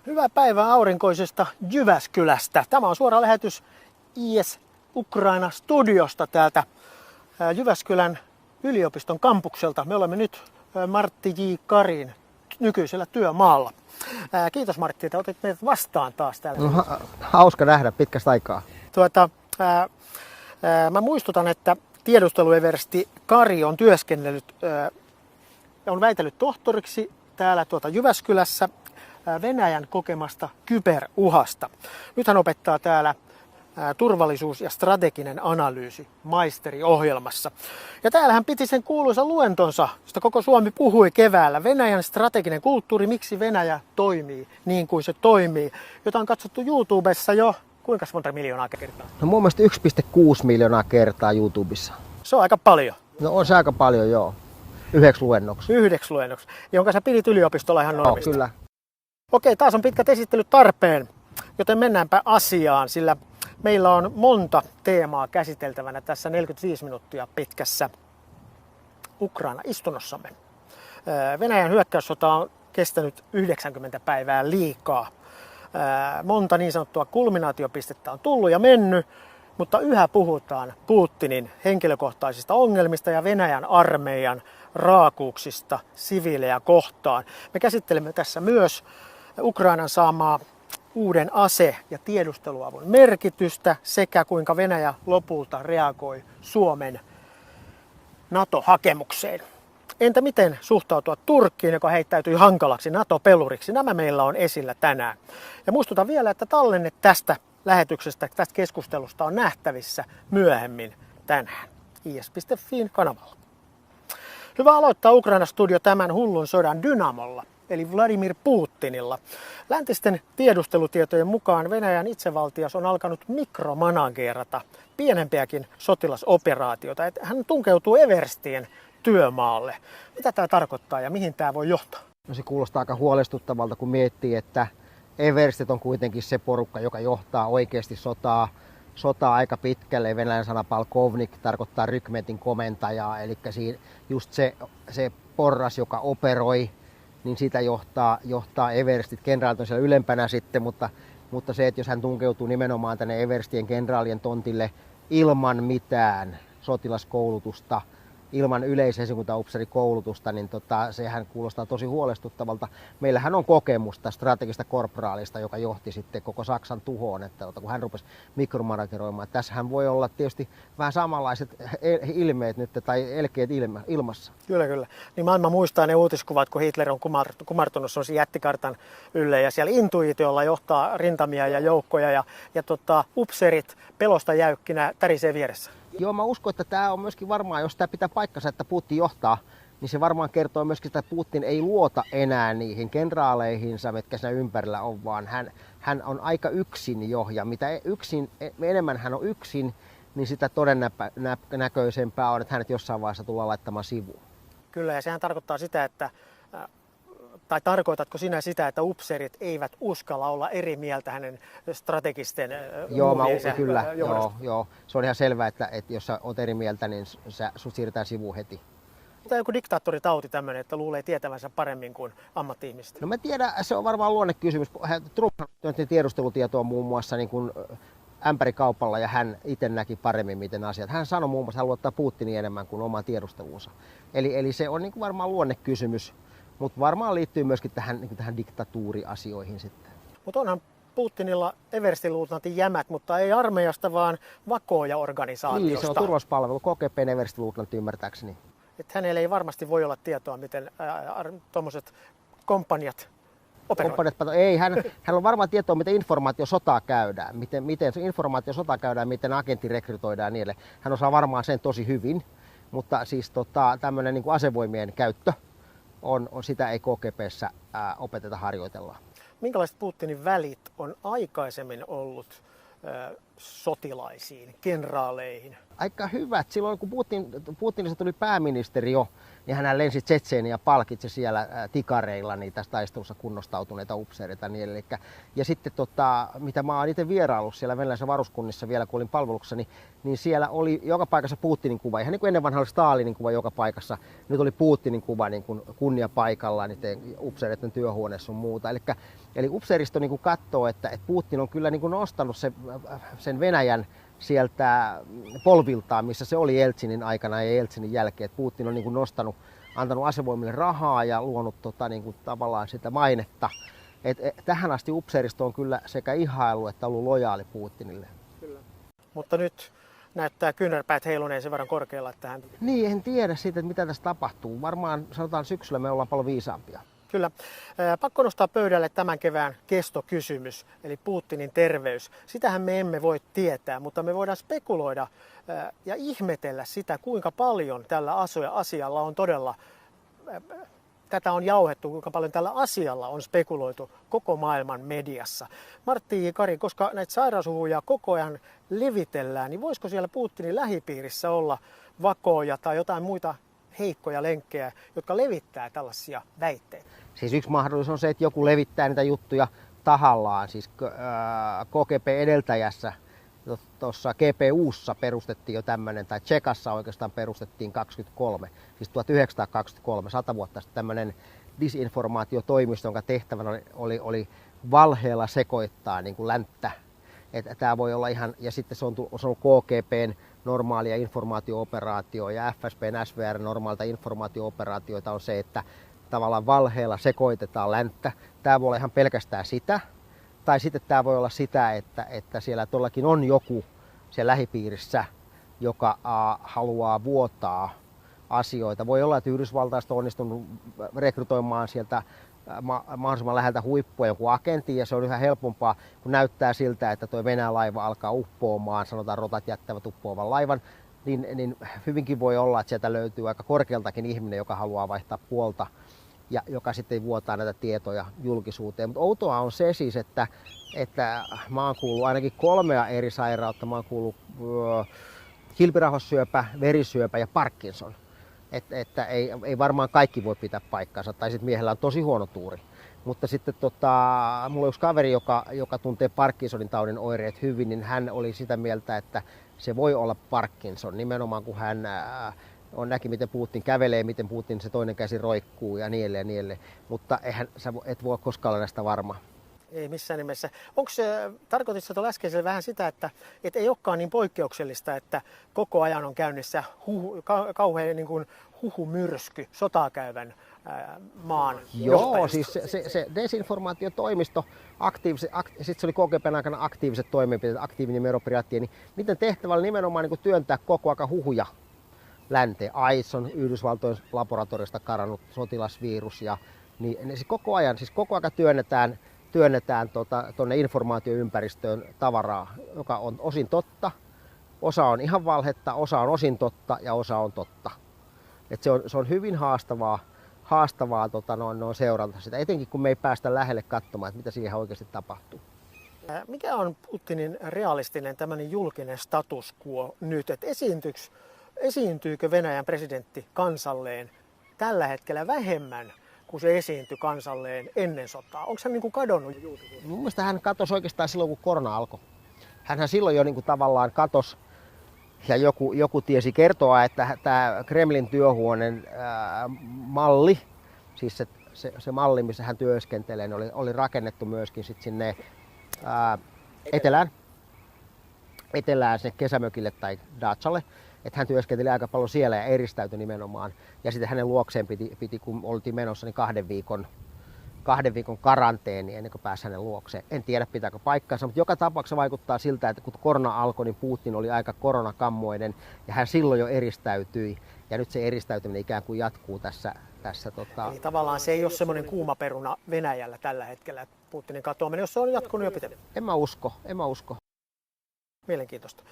Hyvää päivää aurinkoisesta Jyväskylästä. Tämä on suora lähetys IS Ukraina studiosta täältä Jyväskylän yliopiston kampukselta. Me olemme nyt Martti J. Karin nykyisellä työmaalla. Kiitos Martti, että otit meidät vastaan taas täällä. No, hauska nähdä pitkästä aikaa. Mä muistutan, että tiedustelueversti Kari on työskennellyt, on väitellyt tohtoriksi täällä Jyväskylässä Venäjän kokemasta kyberuhasta. Nyt hän opettaa täällä turvallisuus- ja strateginen analyysi maisteriohjelmassa. Ja täällä hän piti sen kuuluisa luentonsa, josta koko Suomi puhui keväällä. Venäjän strateginen kulttuuri, miksi Venäjä toimii niin kuin se toimii, jota on katsottu YouTubessa jo kuinka monta miljoonaa kertaa? No mun mielestä 1,6 miljoonaa kertaa YouTubessa. Se on aika paljon. No on se aika paljon, joo. 9 luennoksi. 9 luennoksi, jonka sä pidit yliopistolla ihan normista. Kyllä. Okei, taas on pitkät esittelyt tarpeen, joten mennäänpä asiaan, sillä meillä on monta teemaa käsiteltävänä tässä 45 minuuttia pitkässä Ukraina-istunnossamme. Venäjän hyökkäyssota on kestänyt 90 päivää liikaa. Monta niin sanottua kulminaatiopistettä on tullut ja mennyt, mutta yhä puhutaan Putinin henkilökohtaisista ongelmista ja Venäjän armeijan raakuuksista siviilejä kohtaan. Me käsittelemme tässä myös Ukrainan saamaa uuden ase- ja tiedusteluavun merkitystä sekä kuinka Venäjä lopulta reagoi Suomen NATO-hakemukseen. Entä miten suhtautua Turkkiin, joka heittäytyi hankalaksi NATO-peluriksi? Nämä meillä on esillä tänään. Ja muistutan vielä, että tallenne tästä lähetyksestä, tästä keskustelusta on nähtävissä myöhemmin tänään is.fiin kanavalla. Hyvä aloittaa Ukraina-studio tämän hullun sodan dynamolla, eli Vladimir Putinilla. Läntisten tiedustelutietojen mukaan Venäjän itsevaltias on alkanut mikromanagerata pienempiäkin sotilasoperaatioita. Hän tunkeutuu Everstien työmaalle. Mitä tämä tarkoittaa ja mihin tämä voi johtaa? No se kuulostaa aika huolestuttavalta, kun miettii, että Everstit on kuitenkin se porukka, joka johtaa oikeasti sotaa aika pitkälle. Venäjän sana Palkovnik tarkoittaa rykmentin komentajaa, eli just se porras, joka operoi, niin sitä johtaa Everstit. Kenraalit on siellä ylempänä sitten, mutta se, että jos hän tunkeutuu nimenomaan tänne Everstien kenraalien tontille ilman mitään sotilaskoulutusta, ilman yleisesikuntaupseerikoulutusta, niin sehän kuulostaa tosi huolestuttavalta. Meillähän on kokemusta strategista korporaalista, joka johti sitten koko Saksan tuhoon, että kun hän rupesi mikromanageroimaan. Tässähän voi olla tietysti vähän samanlaiset ilmeet nyt tai elkeet ilmassa. Kyllä. Niin maailma muistaa ne uutiskuvat, kun Hitler on kumartunut sellaisen jättikartan ylle ja siellä intuitiolla johtaa rintamia ja joukkoja ja upseerit pelosta jäykkinä tärisee vieressä. Joo, mä uskon, että tämä on myöskin varmaan, jos tämä pitää paikkansa, että Putin johtaa, niin se varmaan kertoo myöskin, että Putin ei luota enää niihin kenraaleihinsa, mitkä siinä ympärillä on, vaan hän on aika yksin jo. Ja mitä enemmän hän on yksin, niin sitä todennäköisempää on, että hänet jossain vaiheessa tullaan laittamaan sivuun. Kyllä, ja sehän tarkoittaa sitä, tai tarkoitatko sinä sitä, että upseerit eivät uskalla olla eri mieltä hänen strategisten Kyllä. Joo. Se on ihan selvää, että jos sä oot eri mieltä, niin sut siirretään sivuun heti. Tämä on joku diktaattoritauti tämmöinen, että luulee tietävänsä paremmin kuin ammatti-ihmiset. No mä tiedän, se on varmaan luonnekysymys. Trump on tiedustelutietoa muun muassa niin kuin ämpärikaupalla ja hän itse näki paremmin, miten asiat. Hän sanoi muun muassa, että hän luottaa Putinin enemmän kuin omaan tiedusteluunsa. Eli se on niin kuin varmaan luonnekysymys. Mutta varmaan liittyy myöskin tähän diktatuuriasioihin sitten. Mutta onhan Putinilla Everstin luutnantin jämät, mutta ei armeijasta, vaan vakooja-organisaatiosta. Niin, se on turvallisuuspalvelu, KGB:n Everstin luutnantti ymmärtääkseni. Että hänellä ei varmasti voi olla tietoa, miten tuommoiset komppaniat operoivat. Ei, hän on varmaan tietoa, miten informaatiosotaa käydään, miten informaatiosotaa käydään, miten agentti rekrytoidaan ja niin edelleen. Hän osaa varmaan sen tosi hyvin, mutta siis tämmöinen niin kuin asevoimien käyttö, sitä ei KGB:ssä opeteta harjoitellaan. Minkälaiset Putinin välit on aikaisemmin ollut sotilaisiin, kenraaleihin? Aika hyvät. Silloin kun Putinista tuli pääministeri jo, niin hän lensi Tšetšeniin ja palkitsi siellä tikareilla niitä taistelussa kunnostautuneita upseereita. Niin ja sitten mitä mä oon itse vieraillut siellä venäläisessä varuskunnissa vielä, kun olin palveluksessa, niin siellä oli joka paikassa Putinin kuva. Ihan niin kuin ennen vanha oli Stalinin kuva joka paikassa. Nyt oli Putinin kuva niin kuin kunniapaikallaan niiden upseereiden työhuoneessa sun muuta. Eli upseeristo niin kuin katsoo, että Putin on kyllä niin kuin nostanut sen Venäjän sieltä polviltaan, missä se oli Jeltsinin aikana ja Jeltsinin jälkeen. Et Putin on niin kuin antanut asevoimille rahaa ja luonut niin kuin tavallaan sitä mainetta. Tähän asti upseeristo on kyllä sekä ihailu että ollut lojaali Putinille. Kyllä. Mutta nyt näyttää kyynärpäät heiluneen sen verran korkealla, että hän... Niin, en tiedä siitä, että mitä tässä tapahtuu. Varmaan sanotaan syksyllä me ollaan paljon viisaampia. Kyllä. Pakko nostaa pöydälle tämän kevään kestokysymys, eli Putinin terveys. Sitähän me emme voi tietää, mutta me voidaan spekuloida ja ihmetellä sitä, kuinka paljon tällä asialla on todella, tätä on jauhettu, kuinka paljon tällä asialla on spekuloitu koko maailman mediassa. Martti J. Kari, koska näitä sairaushuhuja koko ajan levitellään, niin voisiko siellä Putinin lähipiirissä olla vakoja tai jotain muita heikkoja lenkkejä, jotka levittää tällaisia väitteitä? Siis yksi mahdollisuus on se, että joku levittää niitä juttuja tahallaan. Siis KGB-edeltäjässä, tuossa GPUssa perustettiin jo tämmöinen, tai Tsekassa oikeastaan perustettiin 23, siis 1923, 100 vuotta sitten tämmöinen disinformaatiotoimisto, jonka tehtävänä oli valheella sekoittaa niin kuin länttä. Että tämä voi olla ihan, ja sitten se on ollut KGBn normaalia informaatio-operaatio ja FSBn SVR normaalita informaatio-operaatioita on se, että tavallaan valheella sekoitetaan länttä. Tämä voi olla ihan pelkästään sitä, tai sitten tämä voi olla sitä, että siellä todellakin on joku siellä lähipiirissä, joka haluaa vuotaa asioita. Voi olla, että Yhdysvaltaista on onnistunut rekrytoimaan sieltä mahdollisimman läheltä huippua joku agentti, ja se on yhä helpompaa, kun näyttää siltä, että tuo Venäjän laiva alkaa uppoamaan, sanotaan rotat jättävät uppoavan laivan, niin hyvinkin voi olla, että sieltä löytyy aika korkealtakin ihminen, joka haluaa vaihtaa puolta ja joka sitten vuotaa näitä tietoja julkisuuteen. Mutta outoa on se siis, että mä oon kuullut ainakin 3 eri sairautta. Mä oon kuullut kilpirauhassyöpä, verisyöpä ja Parkinson. Että ei varmaan kaikki voi pitää paikkansa, tai sitten miehellä on tosi huono tuuri. Mutta sitten mulla on yksi kaveri, joka tuntee Parkinsonin taudin oireet hyvin, niin hän oli sitä mieltä, että se voi olla Parkinson, nimenomaan kun hän näki, miten Putin kävelee, miten Putin se toinen käsi roikkuu ja niin edelleen. Mutta sä et voi koskaan olla näistä varma. Ei missään nimessä. Onko tarkoititko tuolla äskeisellä vähän sitä, että ei olekaan niin poikkeuksellista, että koko ajan on käynnissä kauhean niin kuin huhumyrsky sotaa maan Joo, siis se desinformaatiotoimisto, sitten se oli KGB:n aikana aktiiviset toimenpiteet, aktiivinen meropiraattia, niin niiden tehtävä oli nimenomaan niin kuin työntää koko ajan huhuja länteen. AIDS on Yhdysvaltojen laboratoriosta karannut sotilasvirus, ja niin koko ajan työnnetään tuonne informaatioympäristöön tavaraa, joka on osin totta, osa on ihan valhetta, osa on osin totta ja osa on totta. Et se on hyvin haastavaa seurata sitä, etenkin kun me ei päästä lähelle katsomaan, että mitä siihen oikeasti tapahtuu. Mikä on Putinin realistinen tämmöinen julkinen status quo nyt, että esiintyykö Venäjän presidentti kansalleen tällä hetkellä vähemmän kun se esiintyi kansalleen ennen sotaa? Onko hän niin kuin kadonnut julkisuudesta? Mun mielestä hän katosi oikeastaan silloin, kun korona alkoi. Hänhän silloin jo niin kuin tavallaan katosi, ja joku tiesi kertoa, että tämä Kremlin työhuoneen malli, siis se malli, missä hän työskentelee, niin oli rakennettu myöskin sit sinne etelään sinne kesämökille tai dachalle. Että hän työskenteli aika paljon siellä ja eristäytyi nimenomaan. Ja sitten hänen luokseen piti kun oltiin menossa, niin 2 viikon karanteeni ennen kuin pääsi hänen luokseen. En tiedä pitääkö paikkansa, mutta joka tapauksessa vaikuttaa siltä, että kun korona alkoi, niin Putin oli aika koronakammoinen ja hän silloin jo eristäytyi. Ja nyt se eristäytyminen ikään kuin jatkuu tässä. Eli tavallaan se ei ole semmoinen kuuma peruna Venäjällä tällä hetkellä, että Putinin katoaminen, jos se on jatkunut jo pitemmän. En mä usko. Mielenkiintoista.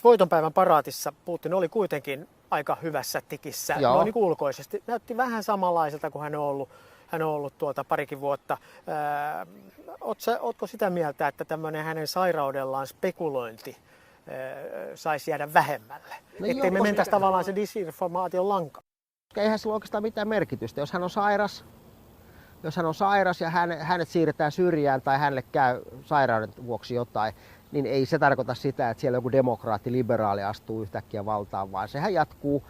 voitonpäivän paraatissa Putin oli kuitenkin aika hyvässä tikissä. No niin ulkoisesti. Näytti vähän samanlaiselta kuin hän on ollut parikin vuotta. Ootko sitä mieltä, että tämmöinen hänen sairaudellaan spekulointi saisi jäädä vähemmälle? No ettei me mentäisi tavallaan se disinformaation lanka. Eihän sillä oikeastaan mitään merkitystä. Jos hän on sairas ja hänet siirretään syrjään tai hänelle käy sairauden vuoksi jotain, niin ei se tarkoita sitä, että siellä joku demokraatti, liberaali astuu yhtäkkiä valtaan, vaan sehän jatkuu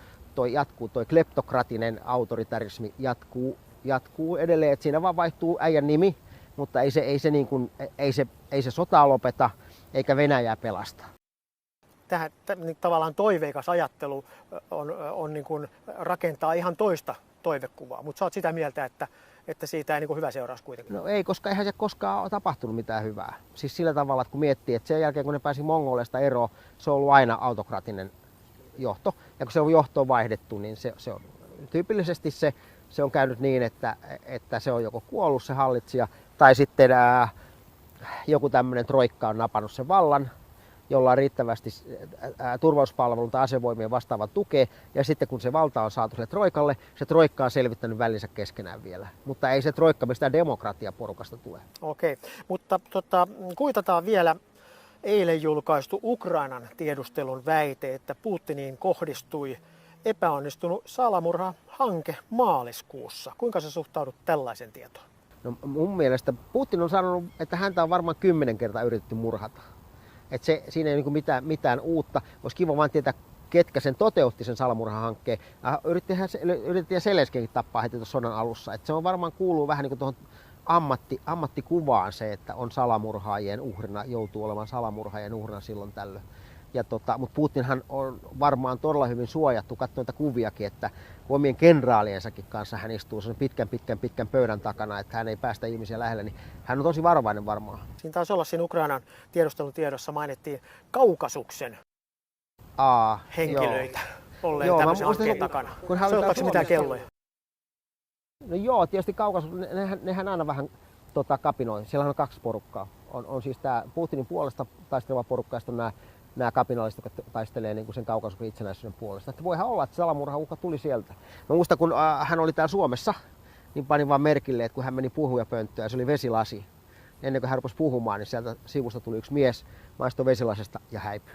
toi kleptokratinen autoritarismi jatkuu edelleen, että siinä vaan vaihtuu äijän nimi, mutta ei se sotaa lopeta eikä Venäjää pelasta. Tähän tavallaan toiveikas ajattelu on niin kuin rakentaa ihan toista toivekuvaa, mutta sä oot sitä mieltä, että siitä ei niin kuin hyvä seuraus kuitenkin. No ei, koska eihän se koskaan ole tapahtunut mitään hyvää. Siis sillä tavalla, että kun miettii, että sen jälkeen kun ne pääsi Mongoleista eroon, se on ollut aina autokratinen johto. Ja kun se on johtoon vaihdettu, niin se on tyypillisesti se on käynyt niin, että se on joko kuollut se hallitsija tai sitten joku tämmöinen troikka on napannut sen vallan, jolla on riittävästi turvallisuuspalvelun tai asevoimien vastaavan tukea. Ja sitten kun se valta on saatu sille troikalle, se troikka on selvittänyt välinsä keskenään vielä. Mutta ei se troikka mistään demokratiaporukasta tule. Okei, mutta kuitataan vielä eilen julkaistu Ukrainan tiedustelun väite, että Putiniin kohdistui epäonnistunut salamurhahanke maaliskuussa. Kuinka sä suhtaudut tällaisen tietoon? No, mun mielestä Putin on sanonut, että häntä on varmaan 10 kertaa yritetty murhata. Että siinä ei ole mitään uutta. Olisi kiva vaan tietää, ketkä sen toteutti sen salamurhahankkeen. Yritettiin Selenskinkin tappaa heti tuossa sodan alussa. Et se on varmaan kuuluu vähän niin kuin tuohon ammattikuvaan se, että on salamurhaajien uhrina, joutuu olemaan salamurhaajien uhrina silloin tällöin. Mutta Putinhan on varmaan todella hyvin suojattu, katsoin näitä kuviakin, että omien kenraaliensakin kanssa hän istuu sen pitkän pöydän takana, että hän ei päästä ihmisiä lähelle, niin hän on tosi varovainen varmaan. Siinä taisi olla siinä Ukrainan tiedustelutiedossa mainittiin Kaukasuksen henkilöitä olleen tämmöisen hankkeen takana. Soittaako mitään kelloja? No joo, tietysti Kaukasus, nehän aina vähän kapinoi. Siellähän on 2 porukkaa. On siis tämä Putinin puolesta taisteleva porukka ja sitten on nämä kapinalliset, jotka taistelee niin kuin sen Kaukasuksen itsenäisyyden puolesta. Että voihan olla, että salamurhauhka tuli sieltä. Mä muistan, kun hän oli täällä Suomessa, niin panin vaan merkille, että kun hän meni puhujapönttöön ja se oli vesilasi. Ennen kuin hän rupesi puhumaan, niin sieltä sivusta tuli yksi mies, maistoi vesilasesta ja häipyi.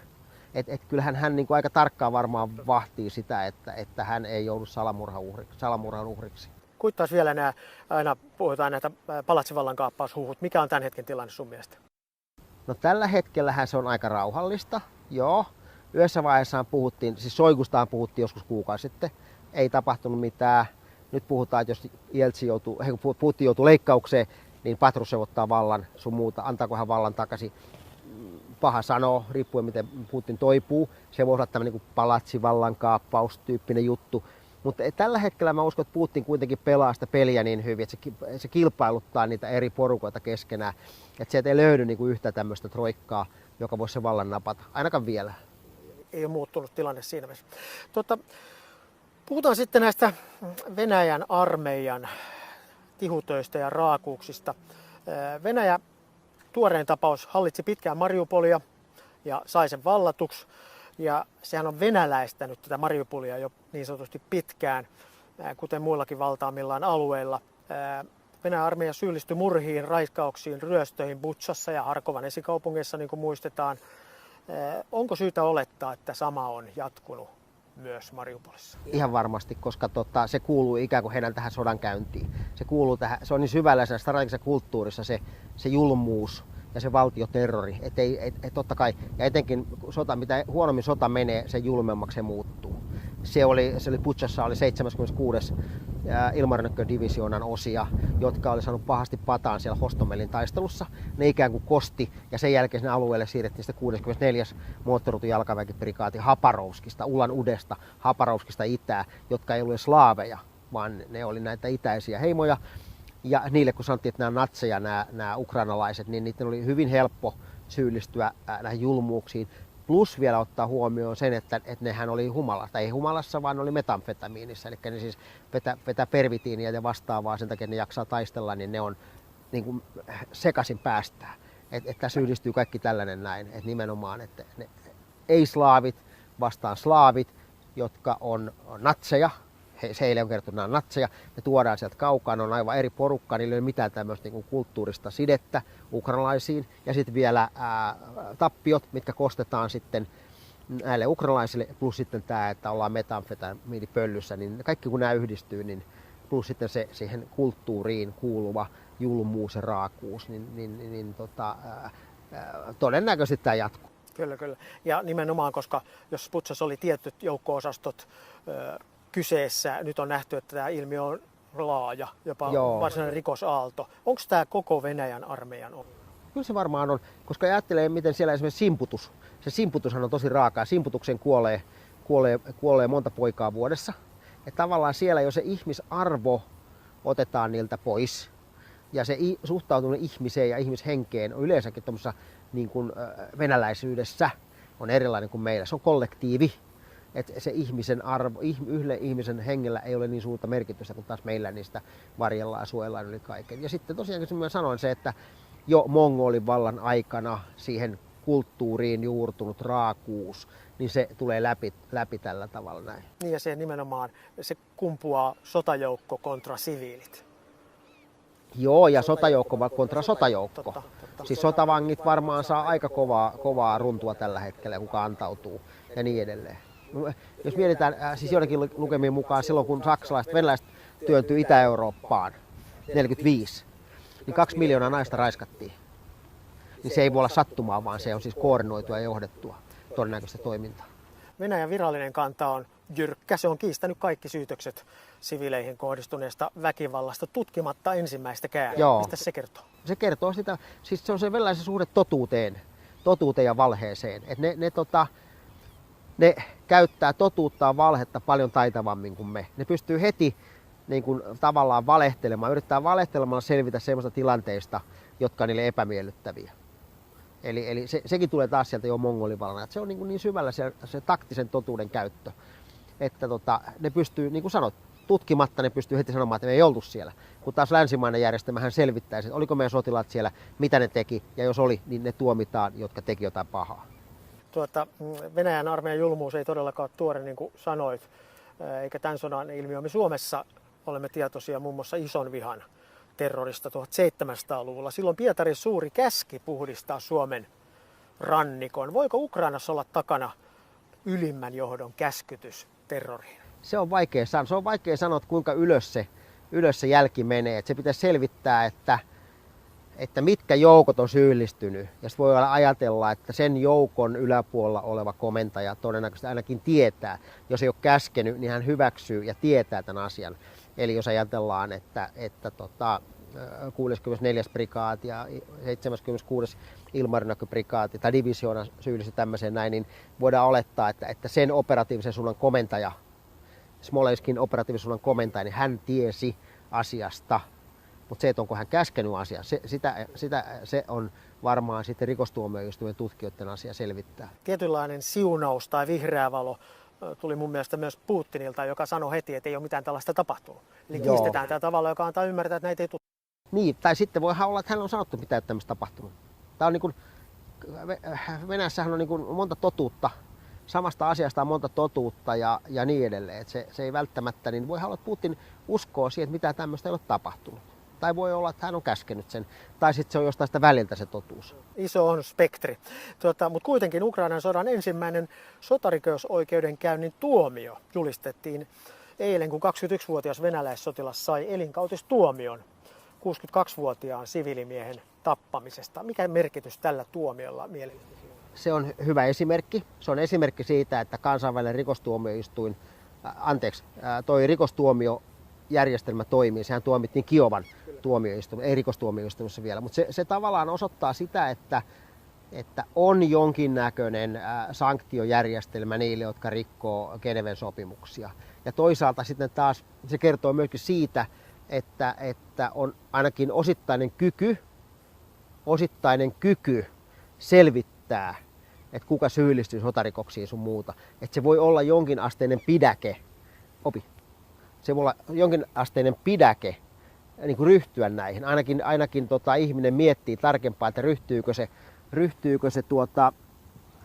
Kyllähän hän niin kuin aika tarkkaan varmaan vahtii sitä, että hän ei joudu salamurhan uhriksi. Kuittaisi vielä aina puhutaan näitä palatsivallan kaappaushuhut. Mikä on tämän hetken tilanne sun mielestä? No tällä hetkellähän se on aika rauhallista, joo. Yhdessä vaiheessa puhuttiin, siis Šoigustaan puhuttiin joskus kuukausi sitten. Ei tapahtunut mitään. Nyt puhutaan, että jos Putin joutuu leikkaukseen, niin Patrushev ottaa vallan sun muuta. Antaako hän vallan takaisin? Paha sanoa, riippuen miten Putin toipuu. Se voi olla tämmöinen niin palatsivallan kaappaustyyppinen juttu. Mutta tällä hetkellä mä uskon, että Putin kuitenkin pelaa sitä peliä niin hyvin, että se kilpailuttaa niitä eri porukoita keskenään. Että sieltä ei löydy niinku yhtä tämmöistä troikkaa, joka voisi se vallan napata. Ainakaan vielä. Ei ole muuttunut tilanne siinä mielessä. Puhutaan sitten näistä Venäjän armeijan tihutöistä ja raakuuksista. Venäjä, tuorein tapaus, hallitsi pitkään Mariupolia ja sai sen vallatuksi. Ja sehän on venäläistänyt tätä Mariupolia jo niin sanotusti pitkään, kuten muillakin valtaamillaan alueilla. Venäjän armeija syyllistyi murhiin, raiskauksiin, ryöstöihin Butšassa ja Harkovan esikaupungeissa, niin kuin muistetaan. Onko syytä olettaa, että sama on jatkunut myös Mariupolissa? Ihan varmasti, koska se kuuluu ikään kuin heidän tähän sodankäyntiin. Se on niin syvällä siinä strategisessa kulttuurissa se julmuus ja se valtioterrori. Totta kai, ja etenkin mitä huonommin sota menee, sen julmemmaksi se muuttuu. Se oli Butšassa oli 76. ilmarynnäkködivisioonan osia, jotka oli saanut pahasti pataan siellä Hostomelin taistelussa. Ne ikään kuin kosti, ja sen jälkeen sinne alueelle siirrettiin sitten 64. moottorutun jalkaväkiprikaati Haparovskista, Ulan Udesta, Haparovskista itää, jotka ei ollut slaaveja, vaan ne oli näitä itäisiä heimoja. Ja niille, kun sanottiin, että nämä on natseja, nämä ukrainalaiset, niin niiden oli hyvin helppo syyllistyä näihin julmuuksiin. Plus vielä ottaa huomioon sen, että nehän oli humalassa, ei humalassa, vaan oli metamfetamiinissa. Eli ne siis vetää pervitiiniä ja vastaavaa sen takia, että ne jaksaa taistella, niin ne on niin kuin sekaisin päästää. Että tässä yhdistyy kaikki tällainen näin, että nimenomaan, että ne ei-slaavit vastaan slaavit, jotka on natseja, heille on kerrottu, että nämä on natseja, ne tuodaan sieltä kaukaa, ne on aivan eri porukka, niillä ei ole mitään tämmöistä niin kulttuurista sidettä ukrainalaisiin, ja sitten vielä tappiot, mitkä kostetaan sitten näille ukrainalaisille, plus sitten tämä, että ollaan metamfetamiinipöllyssä, niin kaikki kun nämä yhdistyy, niin plus sitten se siihen kulttuuriin kuuluva julmuus ja raakuus, todennäköisesti tämä jatkuu. Kyllä, kyllä. Ja nimenomaan, koska jos Butsassa oli tietyt joukko-osastot kyseessä, nyt on nähty, että tämä ilmiö on laaja, jopa varsinainen rikosaalto. Onko tämä koko Venäjän armeijan ollut? Kyllä se varmaan on, koska ajattelee, miten siellä esimerkiksi simputus. Se simputushan on tosi raakaa. Simputukseen kuolee monta poikaa vuodessa. Että tavallaan siellä jo se ihmisarvo otetaan niiltä pois. Ja se suhtautuminen ihmiseen ja ihmishenkeen on yleensäkin tuollaisessa niin kuin venäläisyydessä on erilainen kuin meillä. Se on kollektiivi. Että se ihmisen arvo, yhden ihmisen hengellä ei ole niin suurta merkitystä kuin taas meillä niistä varjellaan ja suojellaan yli kaiken. Ja sitten tosiaan kun sanoin se, että jo Mongolin vallan aikana siihen kulttuuriin juurtunut raakuus, niin se tulee läpi tällä tavalla näin. Niin ja se nimenomaan, se kumpuaa sotajoukko kontra siviilit. Joo, ja sotajoukko kontra sotajoukko. Totta. Siis sotavangit varmaan saa aika kovaa runtua tällä hetkellä, kuka antautuu ja niin edelleen. Jos mietitään, siis joidenkin lukemien mukaan silloin, kun saksalaiset, venäläiset työntyy Itä-Eurooppaan 1945, niin 2 miljoonaa naista raiskattiin. Niin se ei voi olla sattumaa, vaan se on siis koordinoitua ja johdettua todennäköistä toimintaa. Venäjän virallinen kanta on jyrkkä. Se on kiistänyt kaikki syytökset siviileihin kohdistuneesta väkivallasta tutkimatta ensimmäistäkään. Joo. Mistä se kertoo? Se kertoo sitä, siis se on se venäläisen suhde totuuteen ja valheeseen. Et ne käyttää totuutta ja valhetta paljon taitavammin kuin me. Ne pystyy heti niin kuin, tavallaan yrittää valehtelemalla selvitä sellaista tilanteista, jotka on niille epämiellyttäviä. Eli sekin tulee taas sieltä jo mongolivalana. Se on niin syvällä se taktisen totuuden käyttö, että ne pystyy, niin kuin sanot, tutkimatta ne pystyy heti sanomaan, että me ei oltu siellä. Kun taas länsimainen järjestelmähän selvittäisi, että oliko meidän sotilaat siellä, mitä ne teki, ja jos oli, niin ne tuomitaan, jotka teki jotain pahaa. Venäjän armeijan julmuus ei todellakaan ole tuore, niin kuin sanoit, eikä tämän sodan ilmiö. Me Suomessa olemme tietoisia muun muassa ison vihan terrorista 1700-luvulla. Silloin Pietarin suuri käski puhdistaa Suomen rannikon. Voiko Ukrainassa olla takana ylimmän johdon käskytys terroriin? Se on vaikea sanoa. Se on vaikea sanoa, että kuinka ylös se jälki menee. Että se pitäisi selvittää, että mitkä joukot on syyllistynyt. Ja sitten voi ajatella, että sen joukon yläpuolella oleva komentaja todennäköisesti ainakin tietää. Jos ei ole käskenyt, niin hän hyväksyy ja tietää tämän asian. Eli jos ajatellaan, että 64. prikaati ja 76. ilmarynnäkköprikaati tai divisioona syyllisty tämmöiseen näin, niin voidaan olettaa, että sen operatiivisen suunnan komentaja, Smolenskin operatiivisen suunnan komentaja, niin hän tiesi asiasta. Mutta se, että onko hän käskenyt asiaa, se on varmaan sitten rikostuomioistuimen tutkijoiden asia selvittää. Tietynlainen siunaus tai vihreä valo tuli mun mielestä myös Putinilta, joka sanoi heti, että ei ole mitään tällaista tapahtunut. Eli kiistetään tämä tavalla, joka antaa ymmärtää, että näitä ei tule. Niin, tai sitten voihan olla, että hän on sanottu, mitä ei tämmöistä tapahtunut. Tämä on niin kuin, Venäjässähän on niin kuin monta totuutta, samasta asiasta on monta totuutta ja niin edelleen. Että se ei välttämättä, niin voihan olla, että Putin uskoo siihen, että mitään tämmöistä ei ole tapahtunut. Tai voi olla, että hän on käskenyt sen, tai sitten se on jostain sitä väliltä se totuus. Iso on spektri. Mutta kuitenkin Ukrainan sodan ensimmäinen sotarikosoikeudenkäynnin tuomio julistettiin eilen, kun 21-vuotias venäläissotilas sai elinkautistuomion 62-vuotiaan siviilimiehen tappamisesta. Mikä merkitys tällä tuomiolla mielestäsi on? Se on hyvä esimerkki. Se on esimerkki siitä, että kansainvälinen rikostuomioistuin, toi rikostuomiojärjestelmä toimii. Sehän tuomittiin Kiovan tuomioistuimessa, ei rikostuomioistuimessa vielä. Mutta se tavallaan osoittaa sitä, että on jonkinnäköinen sanktiojärjestelmä niille, jotka rikkoo Geneven sopimuksia. Ja toisaalta sitten taas se kertoo myöskin siitä, että on ainakin osittainen kyky selvittää, että kuka syyllistyy sotarikoksiin sun muuta. Että se voi olla jonkinasteinen pidäke, se voi olla jonkinasteinen pidäke niin kuin ryhtyä näihin. Ainakin ihminen miettii tarkempaa, että ryhtyykö se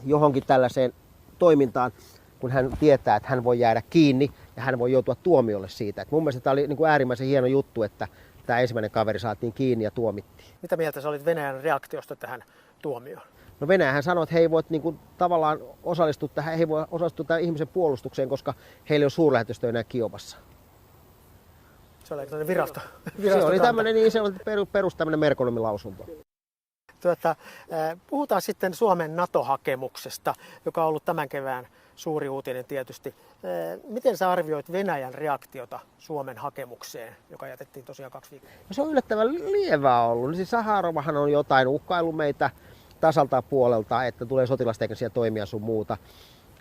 johonkin tällaiseen toimintaan, kun hän tietää, että hän voi jäädä kiinni ja hän voi joutua tuomiolle siitä. Et mun mielestä tämä oli niin kuin äärimmäisen hieno juttu, että tämä ensimmäinen kaveri saatiin kiinni ja tuomittiin. Mitä mieltä sä olit Venäjän reaktiosta tähän tuomioon? No Venäjähän sanoi, että he ei voi niin kuin, tavallaan osallistua tähän ihmisen puolustukseen, koska heillä ei ole suurlähetystö enää Kiovassa. Se oli tämmöinen virasto. Se oli tämmöinen niin se oli tämmöinen Merkonomin lausunto. Puhutaan sitten Suomen NATO-hakemuksesta, joka on ollut tämän kevään suuri uutinen tietysti. Miten sä arvioit Venäjän reaktiota Suomen hakemukseen, joka jätettiin tosiaan 2 viikkoa? No se on yllättävän lievää ollut. Siis Saharovahan on jotain uhkailu meitä tasalta puolelta, että tulee sotilasteknisiä toimia sun muuta.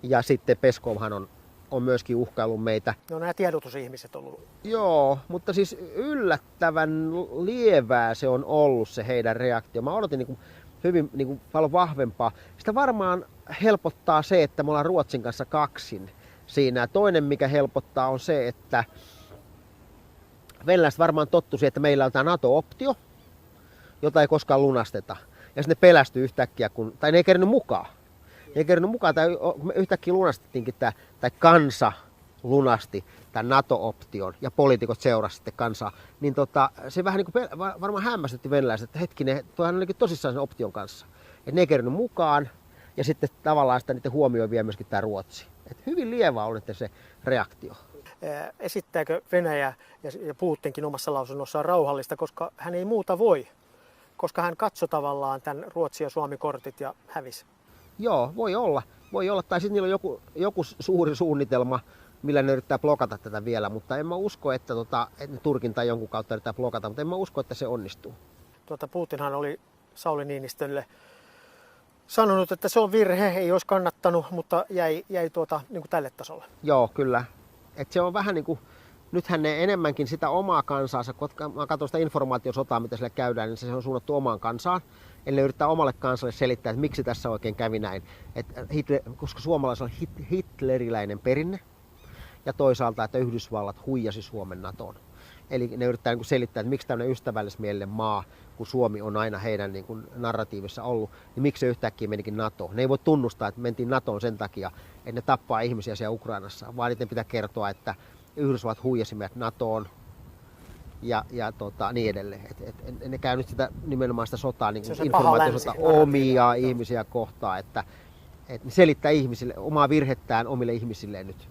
Ja sitten Peskovhan on myöskin uhkailu meitä. No nämä tiedotusihmiset on ollut. Joo, mutta siis yllättävän lievää se on ollut se heidän reaktio. Mä odotin hyvin paljon vahvempaa. Sitä varmaan helpottaa se, että me ollaan Ruotsin kanssa kaksin siinä. Toinen mikä helpottaa on se, että venäläiset varmaan tottuisi, että meillä on tämä NATO-optio, jota ei koskaan lunasteta. Ja sitten ne pelästyi yhtäkkiä, tai ne ei kerinyt mukaan. Tai yhtäkkiä lunastettiinkin tai kansa lunasti tämän NATO-option ja poliitikot seurasivat sitten kansaa. Niin se vähän niin kuin varmaan hämmästytti venäläiset, että hetkinen, toihan olikin tosissaan sen option kanssa. Että ne ei kerinyt mukaan ja sitten tavallaan sitä niiden huomioon vie myöskin tämä Ruotsi. Et hyvin lievä on nyt se reaktio. Esittääkö Venäjä ja Putinkin omassa lausunnossaan rauhallista, koska hän ei muuta voi? Koska hän katsoi tavallaan tämän Ruotsi- ja Suomi-kortit ja hävisi. Joo, voi olla. Tai sitten niillä on joku suuri suunnitelma, millä ne yrittää blokata tätä vielä, mutta en mä usko, että Turkin tai jonkun kautta yrittää blokata, mutta en mä usko, että se onnistuu. Putinhan oli Sauli Niinistölle sanonut, että se on virhe, ei olisi kannattanut, mutta jäi niin kuin tälle tasolle. Joo, kyllä. Et se on vähän niin kuin, nythän ne enemmänkin sitä omaa kansaansa, kun mä katson sitä informaatiosotaa, mitä sillä käydään, niin se on suunnattu omaan kansaan. Eli ne yrittää omalle kansalle selittää, että miksi tässä oikein kävi näin. Koska suomalaisilla on hitleriläinen perinne ja toisaalta, että Yhdysvallat huijasi Suomen NATOon. Eli ne yrittää niin kuin selittää, että miksi tämmöinen ystävällismielinen maa, kun Suomi on aina heidän niin kuin narratiivissa ollut, niin miksi se yhtäkkiä menikin NATOon. Ne ei voi tunnustaa, että mentiin NATOon sen takia, että ne tappaa ihmisiä siellä Ukrainassa, vaan niiden pitää kertoa, että Yhdysvallat huijasi meidät NATOon ja niin edelleen. Ne käy nyt sitä nimenomaan sitä sotaa, niin kuin informaatiosota omia ihmisiä kohtaan, että selittää ihmisille omaa virhettään omille ihmisilleen nyt.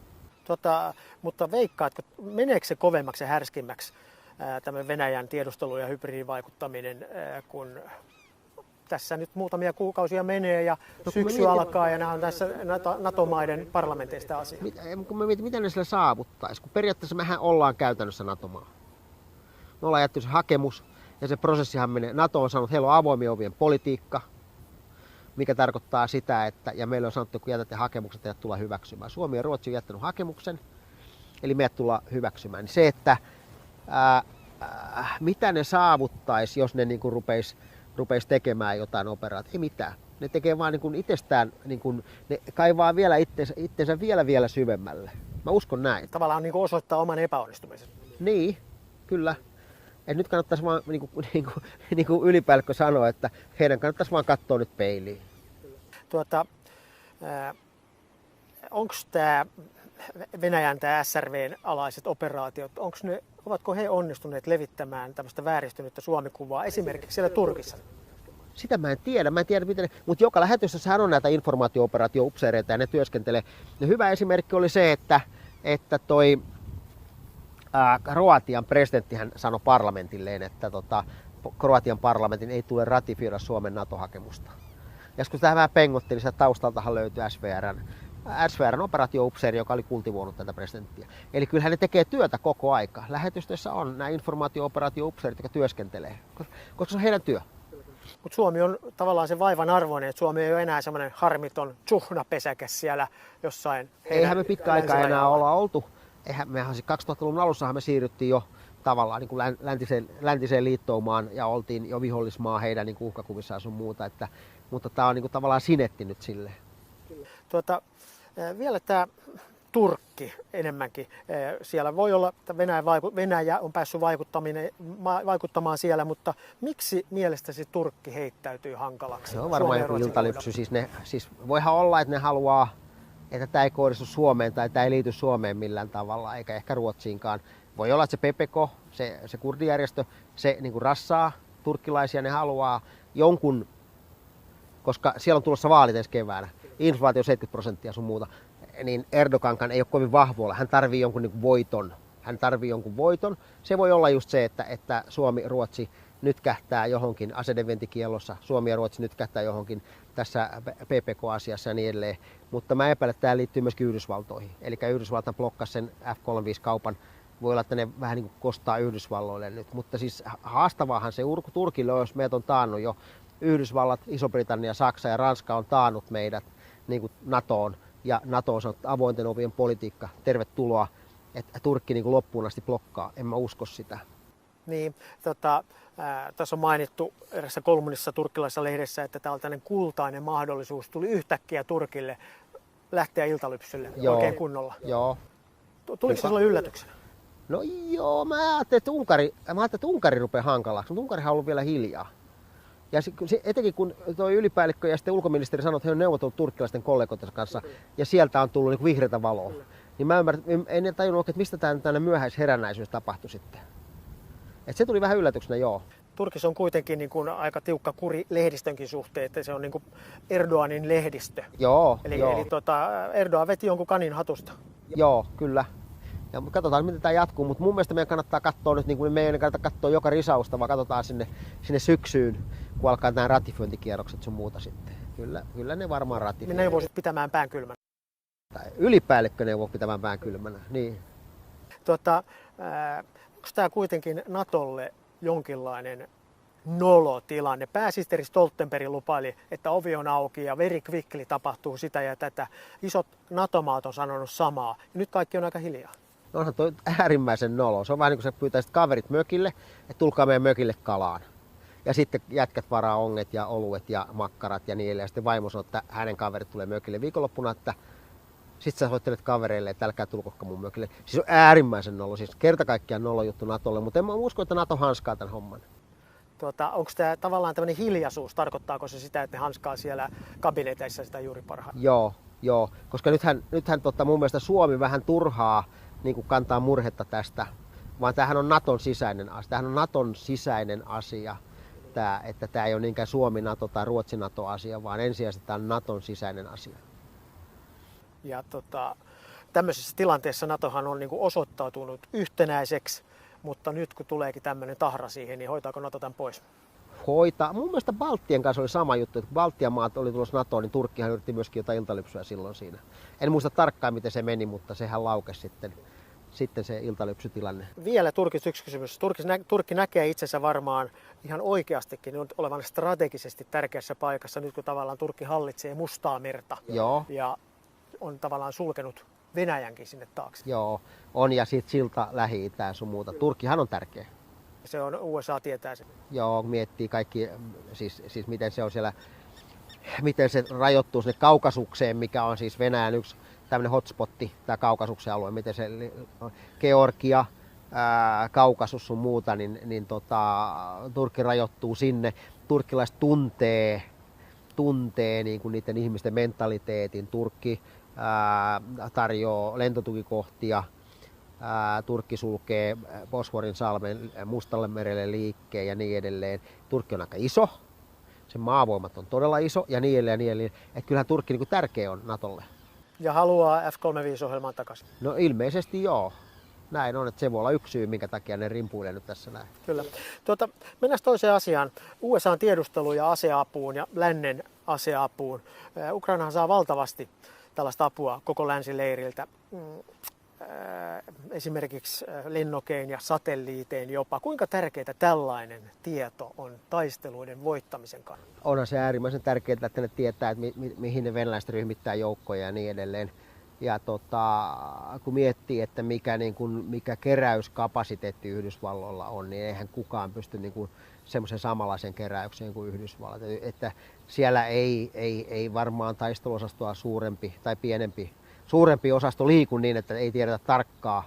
Mutta veikkaatko, meneekö se kovemmaksi ja härskimmäksi tämä Venäjän tiedustelu- ja hybridivaikuttaminen, kun tässä nyt muutamia kuukausia menee ja syksy alkaa ja nämä on tässä NATO-maiden parlamenteista asia? Mitä ne sillä saavuttaisi? Kun periaatteessa mehän ollaan käytännössä NATO-maa. Me ollaan jätty se hakemus ja se prosessihan menee. NATO on sanonut, että heillä on avoimien ovien politiikka, mikä tarkoittaa sitä, että ja meillä on sanottu, että kun jätätte hakemukset, teidät tullaan hyväksymään. Suomi ja Ruotsi on jättänyt hakemuksen, eli meidät tullaan hyväksymään. Niin se, että mitä ne saavuttaisi, jos ne niin kuin rupeisi tekemään jotain operaatiota, ei mitään. Ne tekee vaan niin kuin itsestään, niin kuin, ne kaivaa vielä itsensä vielä syvemmälle. Mä uskon näin. Tavallaan niin kuin osoittaa oman epäonnistumisen. Niin, kyllä. Et nyt kannattaisi vaan, niin kuin ylipäällikkö sanoi, että heidän kannattaisi vaan katsoa nyt peiliin. Onko tämä Venäjän SRVn alaiset operaatiot, ovatko he onnistuneet levittämään tämmöistä vääristynyttä Suomi-kuvaa esimerkiksi siellä Turkissa? Sitä mä en tiedä miten, mutta joka lähetystössähän on näitä informaatio-operaatio-upseereita ja ne työskentelee. Ja hyvä esimerkki oli se, että toi Kroatian presidenttihän sanoi parlamentilleen, että Kroatian parlamentin ei tule ratifioida Suomen NATO-hakemusta. Ja kun sitä vähän pengotti, niin sieltä taustaltahan löytyi SVRn operaatio-upseeri, joka oli kultivoinut tätä presidenttiä. Eli kyllähän ne tekee työtä koko aika. Lähetystössä on nämä informaatio-operaatio-upseerit, jotka työskentelee, koska se on heidän työ. Mutta Suomi on tavallaan se vaivan arvoinen, että Suomi ei ole enää semmoinen harmiton tsuhnapesäkäs siellä jossain. Eihän me pitkä aikaa enää olla oltu. Mehän 2000-luvun alussahan me siirryttiin jo tavallaan niin kuin läntiseen liittoumaan ja oltiin jo vihollismaa heidän niin kuin uhkakuvissaan sun muuta. Mutta tämä on niin kuin tavallaan sinetti nyt silleen. Vielä tämä Turkki enemmänkin. Siellä voi olla, että Venäjä on päässyt vaikuttamaan siellä, mutta miksi mielestäsi Turkki heittäytyy hankalaksi? Se on varmaan joku iltalypsy. Siis voihan olla, että ne haluaa, että tämä ei kohdistu Suomeen tai tämä ei liity Suomeen millään tavalla, eikä ehkä Ruotsiinkaan. Voi olla, että se PPK, se kurdijärjestö, se niin kuin rassaa turkkilaisia, ne haluaa jonkun, koska siellä on tulossa vaalit ensi keväänä, inflaatio 70% sun muuta, niin Erdogankaan ei ole kovin vahvoilla. Hän tarvii jonkun niin kuin voiton. Se voi olla just se, että Suomi, Ruotsi nyt kähtää johonkin aseiden vientikielossa, Suomi ja Ruotsi nyt kähtää johonkin tässä PPK-asiassa ja niin edelleen. Mutta mä epäilen, että tämä liittyy myöskin Yhdysvaltoihin. Eli Yhdysvaltain blokkasi sen F-35-kaupan. Voi olla, että ne vähän niin kuin kostaa Yhdysvalloille nyt. Mutta siis haastavahan se Turkille on, jos meidät on taannut jo. Yhdysvallat, Iso-Britannia, Saksa ja Ranska on taannut meidät niin kuin NATOon. Ja NATO on sanonut avointen ovien politiikka, tervetuloa, että Turkki niin kuin loppuun asti blokkaa. En mä usko sitä. Niin, tässä on mainittu erässä kolumnissa turkkilaisessa lehdessä, että tällainen kultainen mahdollisuus tuli yhtäkkiä Turkille lähteä iltalypsylle oikein kunnolla. Joo. Tuliko se sulle yllätyksenä? No joo, mä ajattelin, että Unkari rupeaa hankalaksi, mutta Unkarihan on ollut vielä hiljaa. Ja etenkin kun tuo ylipäällikkö ja sitten ulkoministeri sanoi, että he on neuvotellut turkkilaisten kollegoiden kanssa ja sieltä on tullut niin vihreätä valoa. Niin mä en tajunnut oikein, että mistä tämä myöhäisherännäisyys tapahtui sitten. Et se tuli vähän yllätyksenä, joo. Turkissa on kuitenkin niin kuin aika tiukka kuri lehdistönkin suhteen, että se on niin kuin Erdoganin lehdistö. Joo, eli Erdogan veti jonkun kanin hatusta. Joo, kyllä. Ja katsotaan, miten tämä jatkuu, mutta mun mielestä meidän kannattaa katsoa nyt, niin kuin meidän ei kannata katsoa joka risausta, vaan katsotaan sinne syksyyn, kun alkaa nämä ratifiointikierrokset sun muuta sitten. Kyllä ne varmaan ratifioivat. Ne neuvoisit pitämään pään kylmänä. Ylipäällikkö neuvoo pitämään pään kylmänä, niin. Onko tämä kuitenkin Natolle jonkinlainen nolotilanne? Pääsihteeri Stoltenberg lupaili, että ovi on auki ja very quickly tapahtuu sitä ja tätä. Isot NATO-maat on sanonut samaa ja nyt kaikki on aika hiljaa. No onhan toi äärimmäisen nolo. Se on vähän niin kuin sä pyytäisit kaverit mökille, että tulkaa meidän mökille kalaan. Ja sitten jätkät varaa onget ja oluet ja makkarat ja niin edelleen. Ja sitten vaimo sanoo, että hänen kaverit tulee mökille viikonloppuna, että sitten sä soittelet kavereille, että älkää tulkoka mun mökille. Siis on äärimmäisen nolo, siis kerta kaikkiaan nolo juttu Natolle, mutta en mä usko, että Nato hanskaa tämän homman. Onko tämä tavallaan tämmöinen hiljaisuus, tarkoittaako se sitä, että ne hanskaa siellä kabineteissa sitä juuri parhaillaan? Joo, koska nythän mun mielestä Suomi vähän turhaa niin kuin kantaa murhetta tästä, vaan tämähän on Naton sisäinen asia. Tämähän on Naton sisäinen asia, että tämä ei ole niinkään Suomi-Nato tai Ruotsi-Nato-asia, vaan ensisijaisesti tämä on Naton sisäinen asia. Ja tämmöisessä tilanteessa NATOhan on niin kuin osoittautunut yhtenäiseksi, mutta nyt kun tuleekin tämmöinen tahra siihen, niin hoitaako NATO tämän pois? Hoitaa. Mun mielestä Baltian kanssa oli sama juttu, että kun Baltian maat oli tulossa NATOon, niin Turkkihan yritti myöskin jotain iltalypsyä silloin siinä. En muista tarkkaan, miten se meni, mutta sehän laukesi sitten se iltalypsytilanne. Vielä Turkista yksi kysymys. Turkki näkee itsensä varmaan ihan oikeastikin olevan strategisesti tärkeässä paikassa nyt kun tavallaan Turkki hallitsee Mustaa merta. Joo. Ja on tavallaan sulkenut Venäjänkin sinne taakse. Joo, on ja sitten silta Lähi-Itään sun muuta. Turkkihan on tärkeä. Se on, USA tietää sen. Joo, miettii kaikki, siis miten se on siellä, miten se rajoittuu sinne Kaukasukseen, mikä on siis Venäjän yksi tämmöinen hotspotti, tämä Kaukasuksen alue, miten se Georgia, Kaukasus sun muuta, niin Turkki rajoittuu sinne. Turkkilaiset tuntee niin kuin niiden ihmisten mentaliteetin. Turkki tarjoaa lentotukikohtia. Turkki sulkee Bosforin salmen Mustalle merelle liikkeen ja niin edelleen. Turkki on aika iso, sen maavoimat on todella iso ja niin edelleen. Ja niin edelleen. Että kyllähän Turkki niin kuin tärkeä on Natolle. Ja haluaa F-35-ohjelman takaisin. No ilmeisesti joo. Näin on, että se voi olla yksi syy, minkä takia ne rimpuilee nyt tässä näin. Kyllä. Mennään toiseen asiaan. USA:n tiedustelu- ja aseapuun ja lännen aseapuun. Ukrainahan saa valtavasti tällaista apua koko länsileiriltä. Esimerkiksi lennokein ja satelliitein jopa. Kuinka tärkeää tällainen tieto on taisteluiden voittamisen kannalta? Onhan se äärimmäisen tärkeää, että ne tietää, että mihin ne venäläiset ryhmittää joukkoja ja niin edelleen. Ja kun miettii, että mikä keräyskapasiteetti Yhdysvalloilla on, niin eihän kukaan pysty semmoisen samanlaisen keräykseen kuin Yhdysvallat. Että siellä ei varmaan taisteluosastoa suurempi tai pienempi suurempi osasto liiku niin, että ei tiedetä tarkkaa,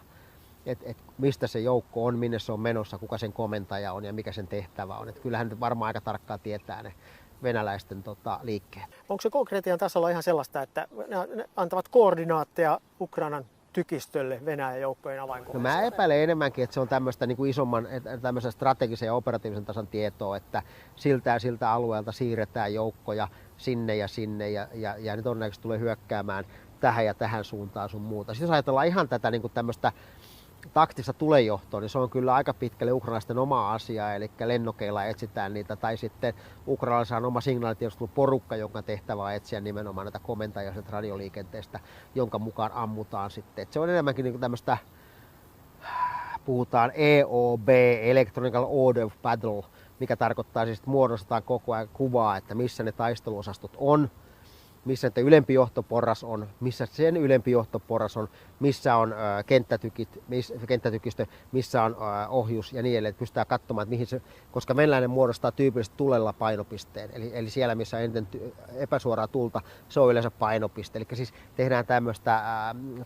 että mistä se joukko on, minne se on menossa, kuka sen komentaja on ja mikä sen tehtävä on. Että kyllähän nyt varmaan aika tarkkaan tietää ne venäläisten liikkeet. Onko se konkretian tasolla ihan sellaista, että ne antavat koordinaatteja Ukrainan tykistölle Venäjän joukkojen avainkohdissa? No mä epäilen enemmänkin, että se on tämmöistä niin kuin isomman tämmöisen strategisen ja operatiivisen tason tietoa, että siltä ja siltä alueelta siirretään joukkoja sinne ja ne todennäköisesti tulee hyökkäämään tähän ja tähän suuntaan sun muuta. Sitten jos ajatellaan ihan tätä niin kuin tämmöistä taktista tulejohtoa, niin se on kyllä aika pitkälle ukrainalaisten oma asia, eli lennokeilla etsitään niitä, tai sitten ukrainalaisilla on oma signaalitiedusteluporukka, jonka tehtävä on etsiä nimenomaan näitä komentajia radioliikenteestä, jonka mukaan ammutaan sitten. Et se on enemmänkin niin kuin tämmöistä, puhutaan EOB, Electronic Order of Battle, mikä tarkoittaa siis, että muodostetaan koko ajan kuvaa, että missä ne taisteluosastot on, missä ylempi johtoporras on, missä sen ylempi johtoporras on, missä on kenttätykistö, missä on ohjus ja niin edelleen, että pystytään katsomaan, että mihin se, koska venäläinen muodostaa tyypillisesti tulella painopisteen, eli siellä missä on eniten epäsuoraa tulta, se on yleensä painopiste, eli siis tehdään tämmöistä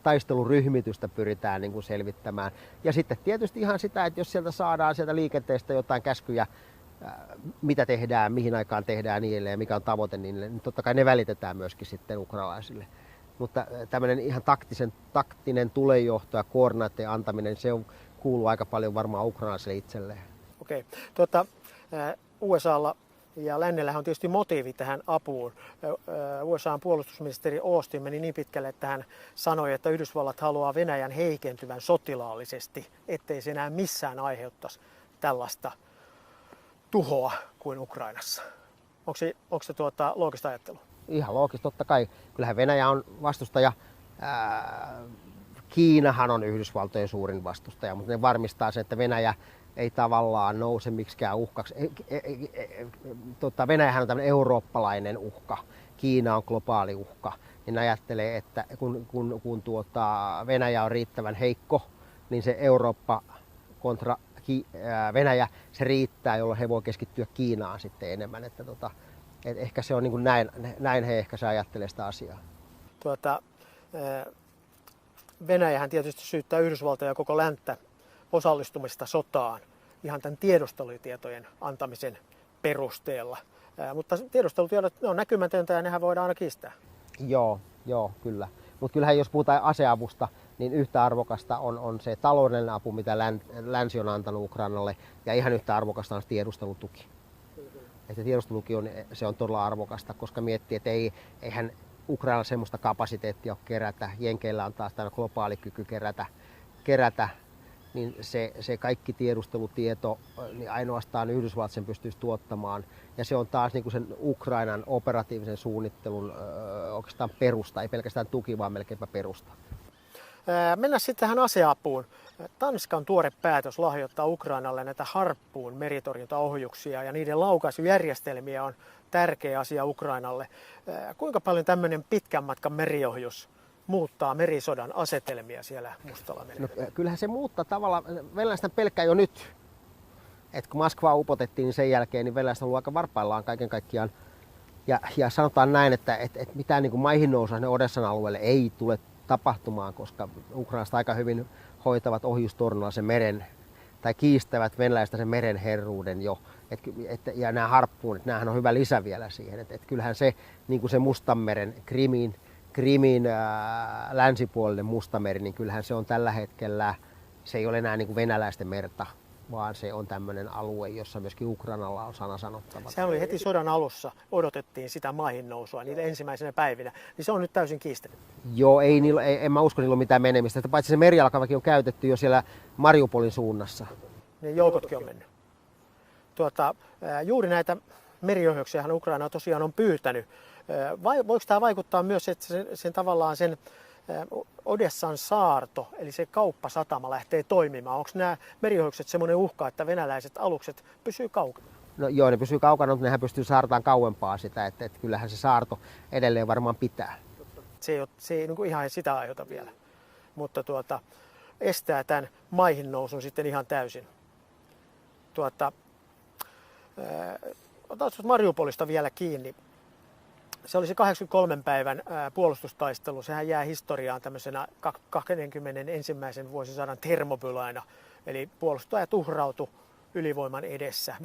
taisteluryhmitystä pyritään niin kuin selvittämään. Ja sitten tietysti ihan sitä, että jos sieltä saadaan sieltä liikenteestä jotain käskyjä, mitä tehdään, mihin aikaan tehdään niin edelleen, mikä on tavoite, niin totta kai ne välitetään myöskin sitten ukrainalaisille. Mutta tämmöinen ihan taktinen tulejohto ja koordinaattien antaminen, se kuuluu aika paljon varmaan ukrainalaisille itselleen. Okei. USAlla ja lännellähän on tietysti motiivi tähän apuun. USA:n puolustusministeri Austin meni niin pitkälle, että hän sanoi, että Yhdysvallat haluaa Venäjän heikentyvän sotilaallisesti, ettei se enää missään aiheuttaisi tällaista tuhoa kuin Ukrainassa. Onko se loogista ajattelua? Ihan loogista, totta kai. Kyllähän Venäjä on vastustaja. Kiinahan on Yhdysvaltojen suurin vastustaja, mutta ne varmistaa sen, että Venäjä ei tavallaan nouse miksikään uhkaksi. Venäjähän on tämmöinen eurooppalainen uhka. Kiina on globaali uhka. Niin ajattelee, että kun Venäjä on riittävän heikko, niin se Eurooppa kontra Venäjä, se riittää, jolloin he voi keskittyä Kiinaan sitten enemmän. Että ehkä se on niin kuin näin he ehkä se ajattelee sitä asiaa. Venäjähän tietysti syyttää Yhdysvaltoja ja koko länttä osallistumista sotaan ihan tämän tiedustelutietojen antamisen perusteella. Mutta tiedustelutiedot ne on näkymätöntä ja nehän voidaan aina kiistää. Joo, kyllä. Mutta kyllähän jos puhutaan aseavusta, niin yhtä arvokasta on se taloudellinen apu, mitä länsi on antanut Ukrainalle, ja ihan yhtä arvokasta on se tiedustelutuki. Että tiedustelutuki on todella arvokasta, koska miettii, että eihän Ukrainalla semmoista kapasiteettia ole kerätä. Jenkeillä on taas tämä globaali kyky kerätä niin se kaikki tiedustelutieto, niin ainoastaan Yhdysvallat sen pystyisi tuottamaan. Ja se on taas niin kuin sen Ukrainan operatiivisen suunnittelun oikeastaan perusta, ei pelkästään tuki, vaan melkeinpä perusta. Mennään sitten tähän aseapuun. Tanskan tuore päätös lahjoittaa Ukrainalle näitä Harppuun meritorjuntaohjuksia ja niiden laukaisujärjestelmiä on tärkeä asia Ukrainalle. Kuinka paljon tämmöinen pitkän matkan meriohjus muuttaa merisodan asetelmia siellä Mustallamerellä? No, kyllähän se muuttaa tavallaan, venäläisten pelkkää jo nyt. Et kun Moskvaa upotettiin, niin sen jälkeen niin venäläiset on ollut aika varpaillaan kaiken kaikkiaan. Ja sanotaan näin, että mitään niin kuin maihin nousua sinne Odessan alueelle ei tule tapahtumaan, koska Ukrainasta aika hyvin hoitavat ohjustornilla sen meren, tai kiistävät venäläistä sen meren herruuden jo. Ja nämä harppuunit, näähän on hyvä lisä vielä siihen. Et kyllähän se, niin kuin se Mustanmeren, Krimin länsipuolinen Mustameri, niin kyllähän se on tällä hetkellä, se ei ole enää niin kuin venäläisten merta, vaan se on tämmöinen alue, jossa myöskin Ukrainalla on sana sanottava. Sehän oli heti sodan alussa, odotettiin sitä maihin nousua niitä ensimmäisenä päivinä, niin se on nyt täysin kiistetty. Joo, en mä usko, niillä on mitään menemistä. Paitsi se merijalkaväki on käytetty jo siellä Mariupolin suunnassa. Niin joukotkin on mennyt. Juuri näitä meriohjuksia Ukraina tosiaan on pyytänyt. Voiko tämä vaikuttaa myös, että sen Odessan saarto, eli se kauppasatama lähtee toimimaan? Onko nämä meriohjukset semmoinen uhka, että venäläiset alukset pysyy kaukana? No joo, ne pysyy kaukana, mutta nehän pystyy saartaan kauempaa sitä, että kyllähän se saarto edelleen varmaan pitää. Se ei niin ihan sitä aiheuta vielä, mutta estää tämän maihin nousun sitten ihan täysin. Otetaan Mariupolista vielä kiinni. Se oli se 83 päivän puolustustaistelu. Sehän jää historiaan tämmöisenä 21. vuosisadan Termopylaina. Eli puolustaja tuhrautui ylivoiman edessä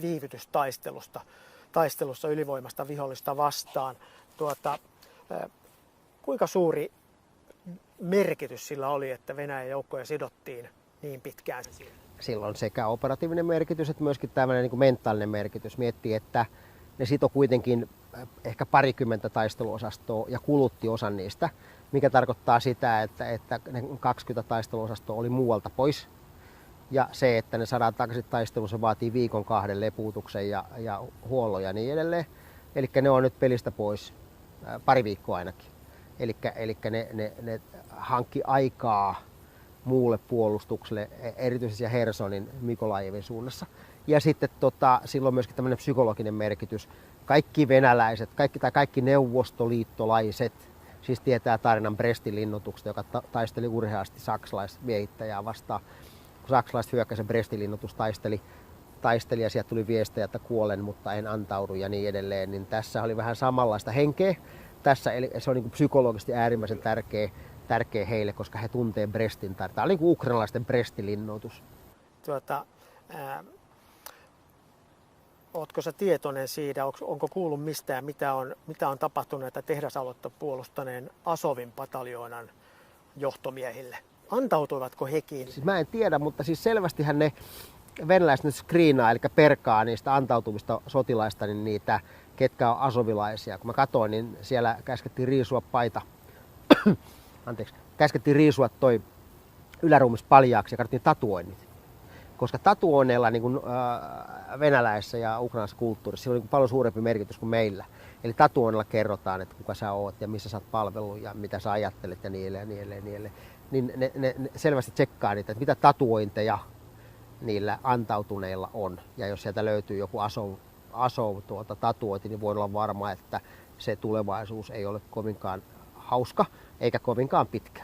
taistelussa ylivoimasta vihollista vastaan. Kuinka suuri merkitys sillä oli, että Venäjän joukkoja sidottiin niin pitkään? Silloin sekä operatiivinen merkitys että myöskin tämmöinen niin kuin mentaalinen merkitys. Miettii, että ne sitoi kuitenkin ehkä parikymmentä taisteluosastoa ja kulutti osan niistä, mikä tarkoittaa sitä, että ne 20 taisteluosastoa oli muualta pois. Ja se, että ne saadaan takaisin taisteluun, se vaatii viikon 2 lepuutuksen ja huollon ja niin edelleen. Eli ne on nyt pelistä pois pari viikkoa ainakin. Eli ne hankki aikaa muulle puolustukselle, erityisesti Hersonin Mykolajivin suunnassa. Ja sitten silloin myöskin tämmöinen psykologinen merkitys. Kaikki venäläiset, kaikki neuvostoliittolaiset, siis tietää tarinan Brestin linnoituksesta, joka taisteli urheasti saksalaismiehittäjää vastaan. Kun saksalaiset hyökkäsivät, Brestin linnoitus taisteli ja sieltä tuli viestejä, että kuolen, mutta en antaudu ja niin edelleen. Niin tässä oli vähän samanlaista henkeä. Tässä se on niin kuin psykologisesti äärimmäisen tärkeä heille, koska he tuntee Brestin. Tämä oli niin kuin ukrainalaisten Brestin linnoitus. Oletko sä tietoinen siitä, onko kuullut mistään, mitä on tapahtunut näitä tehdasaluetta puolustaneen Azovin pataljoonan johtomiehille? Antautuivatko hekin? Siis mä en tiedä, mutta siis selvästihän ne venäläiset nyt screenaa, eli perkaa niistä antautuvista sotilaista, niin niitä, ketkä on asovilaisia. Kun mä katsoin, niin siellä käskettiin riisua käskettiin riisua toi yläruumis paljaaksi ja katsottiin tatuoinnit. Koska tatuoinneilla niin kuin venäläisessä ja ukrainalaisessa kulttuurissa on niin paljon suurempi merkitys kuin meillä. Eli tatuoinnilla kerrotaan, että kuka sä oot ja missä sä oot palvellut ja mitä sä ajattelet ja niin edelleen. Niin ne selvästi tsekkaa niitä, että mitä tatuointeja niillä antautuneilla on. Ja jos sieltä löytyy joku tatuointi, niin voi olla varma, että se tulevaisuus ei ole kovinkaan hauska eikä kovinkaan pitkä.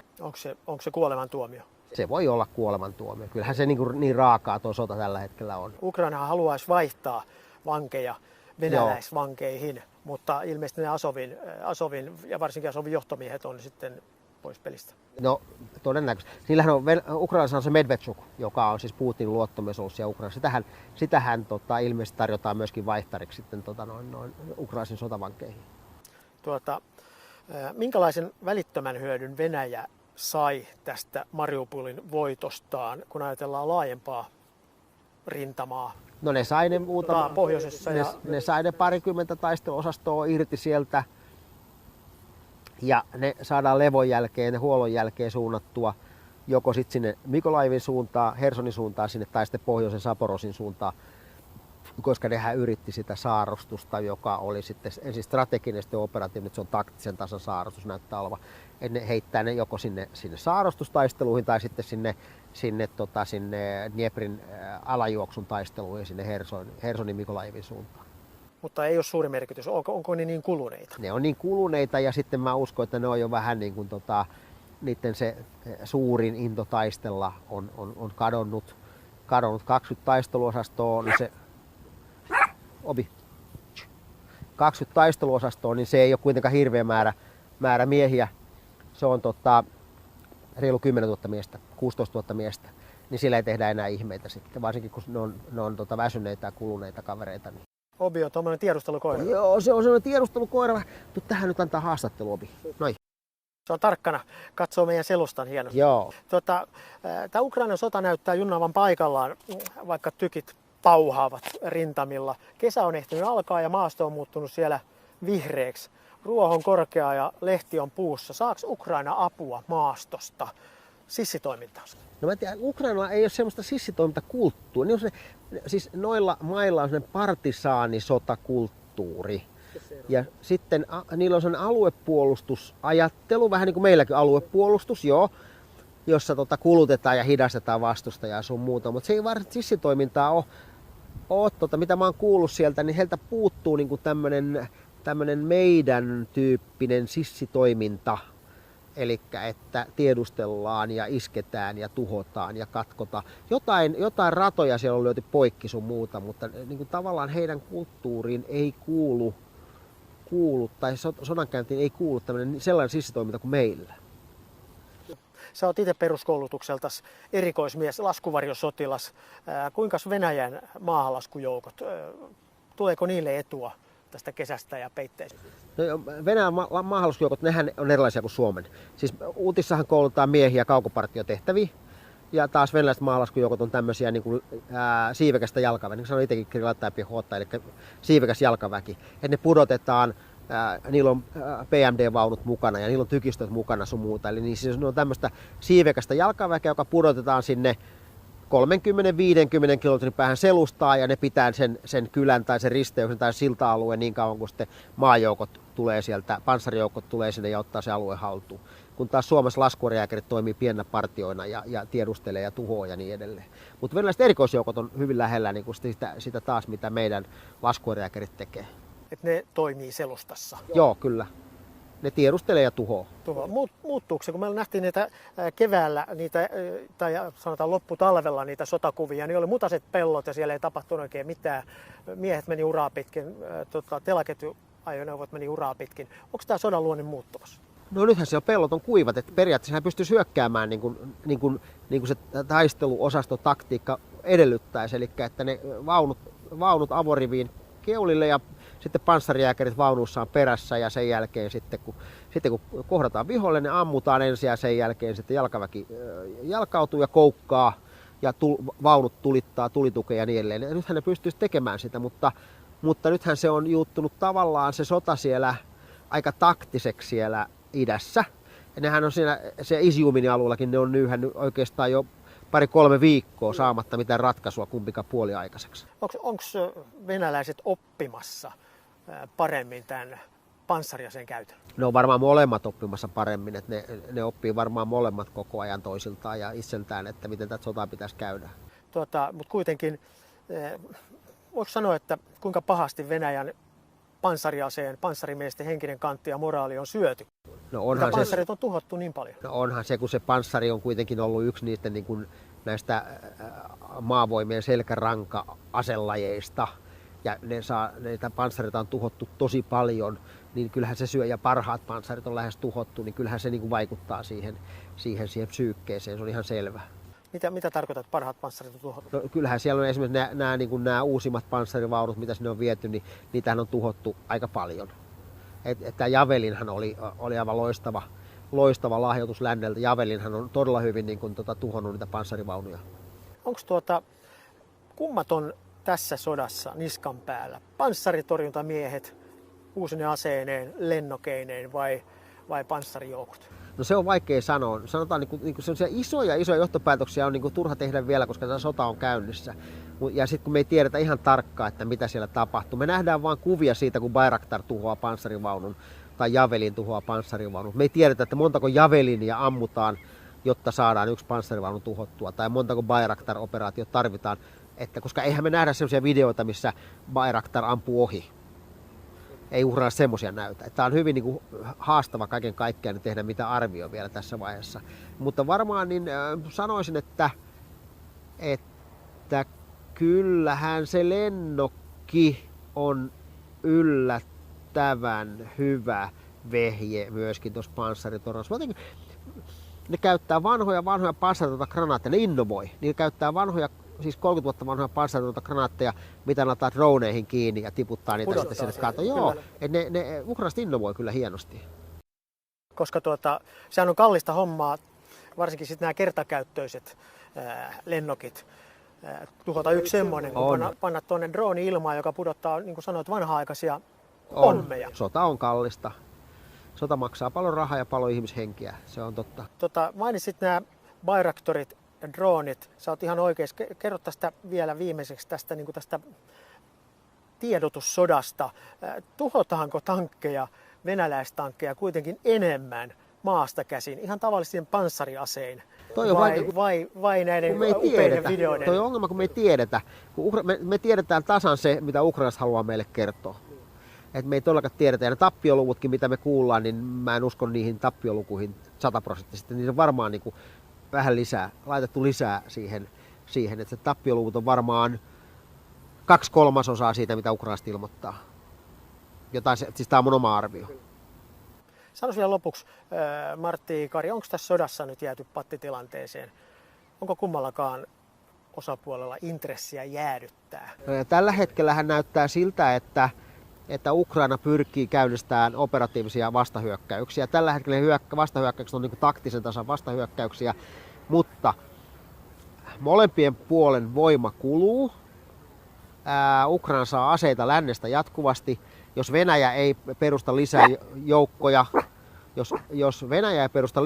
Onko se kuolemantuomio? Se voi olla kuolemantuomio. Kyllähän se niin raakaa tuo sota tällä hetkellä on. Ukraina haluaisi vaihtaa vankeja venäläisvankeihin, mutta ilmeisesti ne Azovin ja varsinkin Azovin johtomiehet on sitten pois pelistä. No todennäköisesti. Niillähän on Ukrainassa on se Medvedchuk, joka on siis Putinin luottomies ollut siellä Ukrainassa. Sitähän ilmeisesti tarjotaan myöskin vaihtariksi sitten ukrainalaisiin sotavankeihin. Minkälaisen välittömän hyödyn Venäjä sai tästä Mariupolin voitostaan, kun ajatellaan laajempaa rintamaa? No ne sai ne pohjoisessa ne sai ne parikymmentä taisteluosastoa irti sieltä. Ja ne saadaan levon jälkeen ja huollon jälkeen suunnattua joko sitten sinne Mykolajivin suuntaan, Hersonin suuntaan sinne tai sitten pohjoisen Saporosin suuntaan, koska nehän yritti sitä saarustusta, joka oli sitten ensin strateginen ja operatiivinen, se on taktisen tason saarustus näyttää olevan. Ne heittää ne joko sinne saarustustaisteluihin tai sitten sinne Dnieprin alajuoksun taisteluihin sinne Hersonin Mykolajivin suuntaan. Mutta ei ole suuri merkitys. Onko ne niin kuluneita? Ne on niin kuluneita ja sitten mä uskon, että ne on jo vähän niin kuin niiden se suurin into taistella on kadonnut 20 taisteluosastoa, niin se 20 taisteluosastoa, niin se ei ole kuitenkaan hirveä määrä miehiä. Se on reilu 10 000 miestä, 16 000 miestä. Niin sillä ei tehdä enää ihmeitä sitten, varsinkin kun ne on väsyneitä ja kuluneita kavereita. Niin. Obi on tuommoinen tiedustelukoira. Joo, se on sellainen tiedustelukoira. Tähän nyt antaa haastattelu, Obi. Noi. Se on tarkkana. Katsoo meidän selustan hienosti. Joo. Tämä Ukrainan sota näyttää junnaavan paikallaan, vaikka tykit pauhaavat rintamilla. Kesä on ehtinyt alkaa ja maasto on muuttunut siellä vihreäksi. Ruoho on korkea ja lehti on puussa. Saako Ukraina apua maastosta sissitoimintaansa? No mä tiedän, Ukrainalla ei ole semmoista sissitoimintakulttuuria. Siis noilla mailla on semmoinen partisaanisotakulttuuri. Ja sitten niillä on sellainen aluepuolustusajattelu, vähän niin kuin meilläkin aluepuolustus, joo, jossa kulutetaan ja hidastetaan vastustajaa ja sun muuta. Mutta se ei varsinaisesti sissitoimintaa ole mitä mä oon kuullut sieltä, niin heiltä puuttuu niin kuin tämmöinen meidän tyyppinen sissitoiminta. Eli että tiedustellaan ja isketään ja tuhotaan ja katkotaan. Jotain ratoja siellä on lyöty poikki sun muuta, mutta niin kuin tavallaan heidän kulttuuriin ei kuulu kuulu, tai sodankäyntiin ei kuulu sellainen sissitoiminta kuin meillä. Sä oot itse peruskoulutukseltas erikoismies, laskuvarjosotilas. Kuinka Venäjän maahanlaskujoukot, tuleeko niille etua tästä kesästä ja peitteistä? No, Venäjän maahanlaskujoukot, nehän on erilaisia kuin Suomen. Siis Uutissahan koulutetaan miehiä kaukopartiotehtäviin. Ja taas venäläiset maahanlaskujoukot on tämmöisiä niin kuin, siivekästä jalkaväkeä, niin kuin sanoin itsekin Krilattaja-piehota, eli siivekäs jalkaväki. Että ne pudotetaan, niillä on PMD-vaunut mukana ja niillä on tykistöt mukana sun muuta. Eli niin siis ne on tämmöistä siivekästä jalkaväkeä, joka pudotetaan sinne 30-50 kilometrin päähän selustaa ja ne pitää sen kylän tai sen risteyksen tai silta-alueen niin kauan kuin sitten maajoukot tulee sieltä, panssarijoukot tulee sinne ja ottaa se alue haltuun. Kun taas Suomessa laskuvarjojääkärit toimii pienenä partioina ja tiedustelee ja tuhoaa ja niin edelleen. Mutta venäläiset erikoisjoukot on hyvin lähellä niin kuin sitä taas, mitä meidän laskuvarjojääkärit tekee. Että ne toimii selustassa. Joo, kyllä. Ne tiedustelee ja tuhoaa. Muuttuuko se, kun me nähtiin niitä keväällä, tai sanotaan lopputalvella niitä sotakuvia, niin oli mutaiset pellot ja siellä ei tapahtunut oikein mitään. Miehet meni uraa pitkin, telaketjuajoneuvot meni uraa pitkin. Onko tämä sodan luonne muuttumassa? No nythän siellä pellot on kuivat, että periaatteessa hän pystyisi hyökkäämään niin kuin se taisteluosastotaktiikka edellyttäisi. Eli että ne vaunut avoriviin keulille ja sitten panssarijääkärit vaunussaan perässä ja sen jälkeen sitten kun kohdataan viholle, ne ammutaan ensin ja sen jälkeen sitten jalkaväki jalkautuu ja koukkaa ja vaunut tulittaa tulitukea ja niin edelleen. Ja nythän ne pystyisi tekemään sitä, mutta nythän se on juuttunut tavallaan se sota siellä aika taktiseksi siellä idässä. Ja nehän on siinä, se Iziumin alueellakin ne on nyyhännyt oikeastaan jo 2-3 viikkoa saamatta mitään ratkaisua kumpikaan puoliaikaiseksi. Onko venäläiset oppimassa paremmin tämän panssariaseen käytön? Ne on varmaan molemmat oppimassa paremmin, että ne oppii varmaan molemmat koko ajan toisiltaan ja itseltään, että miten tätä sotaa pitäisi käydä. Mutta kuitenkin, voiko sanoa, että kuinka pahasti Venäjän panssarimiesten henkinen kantti ja moraali on syöty? No onhan panssarit on tuhottu niin paljon. No onhan se, kun se panssari on kuitenkin ollut yksi niistä niin kuin näistä maavoimien selkäranka-aselajeista. Ja niitä panssareita on tuhottu tosi paljon, niin kyllähän se syö, ja parhaat panssarit on lähes tuhottu, niin kyllähän se niin kuin vaikuttaa siihen psyykkeeseen, se on ihan selvä. Mitä tarkoitat, parhaat panssarit on tuhottu? No, kyllähän siellä on esimerkiksi nämä uusimmat panssarivaunut, mitä sinne on viety, niin niitähän on tuhottu aika paljon. Tämä Javelinhan oli aivan loistava lahjoitus länneltä. Javelinhan on todella hyvin niin kuin, tuhonnut niitä panssarivaunuja. Onko kummat on tässä sodassa niskan päällä? Panssaritorjuntamiehet uusine aseineen, lennokeineen vai panssarijoukot? No se on vaikea sanoa. Sanotaan niin sellaisia isoja johtopäätöksiä on niin kuin turha tehdä vielä, koska tämä sota on käynnissä. Ja sitten kun me ei tiedetä ihan tarkkaan, että mitä siellä tapahtuu. Me nähdään vain kuvia siitä, kun Bayraktar tuhoaa panssarivaunun tai Javelin tuhoaa panssarivaunun. Me ei tiedetä, että montako Javelinia ammutaan, jotta saadaan yksi panssarivaunu tuhottua. Tai montako Bayraktar-operaatio tarvitaan. Koska eihän me nähdä sellaisia videoita, missä Bayraktar ampuu ohi. Ei uhraa semmoisia näytä. Tämä on hyvin niin kuin haastava kaiken kaikkiaan tehdä mitä arvio vielä tässä vaiheessa. Mutta varmaan niin sanoisin, että kyllähän se lennokki on yllättävän hyvä vehje myöskin tuossa panssaritorjunnassa. Ne käyttää vanhoja panssaritorjuntakranaatteja, ne innovoi. Ne käyttää vanhoja, siis 30 vuotta vanhoja panssaritorjuntakranaatteja, mitä laittaa droneihin kiinni ja tiputtaa niitä sitten sinne katoon. Joo, ne ukrainalaiset innovoi kyllä hienosti. Koska sehän on kallista hommaa, varsinkin sitten nämä kertakäyttöiset lennokit. Tuhota yksi semmoinen, kun panna tuonne droni ilmaan, joka pudottaa, niin kuin sanoit, vanha-aikaisia pommeja. Sota on kallista. Sota maksaa paljon rahaa ja paljon ihmishenkiä, se on totta. Mainitsit nämä Bayraktarit ja dronit. Sä oot ihan oikeassa. Kerro tästä vielä viimeiseksi tästä tiedotussodasta. Tuhotaanko tankkeja, venäläistankkeja kuitenkin enemmän maasta käsin, ihan tavallisiin panssariasein? Vai näiden upeiden videoiden? Toi on ongelma, kun me ei tiedetä. Me tiedetään tasan se, mitä Ukrainassa haluaa meille kertoa. Et me ei todellakaan tiedetä. Ja ne tappioluvutkin, mitä me kuullaan, niin mä en usko niihin tappiolukuihin 100%. Niitä on varmaan niin kuin vähän laitettu lisää siihen. Että se tappioluvut on varmaan 2/3 siitä, mitä Ukrainasta ilmoittaa. Siis tämä on mun oma arvio. Sanois vielä lopuksi, Martti Kari, onko tässä sodassa nyt jääty pattitilanteeseen? Onko kummallakaan osapuolella intressiä jäädyttää? Tällä hetkellähän näyttää siltä, että Ukraina pyrkii käynnistämään operatiivisia vastahyökkäyksiä. Tällä hetkellä vastahyökkäykset on niin taktisen tason vastahyökkäyksiä, mutta molempien puolen voima kuluu. Ukraina saa aseita lännestä jatkuvasti. Jos Venäjä ei perusta lisää joukkoja, jos Venäjä ei perusta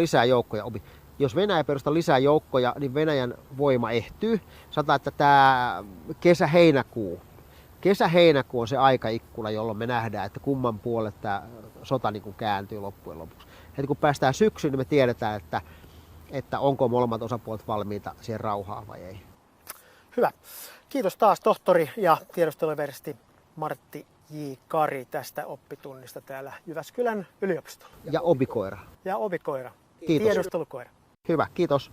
lisää joukkoja, niin Venäjän voima ehtyy. Sanotaan, että tämä kesä-heinäkuu on se aikaikkuna, jolloin me nähdään, että kumman puolelle tämä sota niin kuin kääntyy loppujen lopuksi. Heti kun päästään syksyyn, niin me tiedetään, että onko molemmat osapuolet valmiita siihen rauhaan vai ei. Hyvä. Kiitos taas tohtori ja tiedusteluversisti Martti J. Kari tästä oppitunnista täällä Jyväskylän yliopistolla. Ja obikoira. Ja obikoira. Kiitos. Tiedustelukoira. Hyvä, kiitos.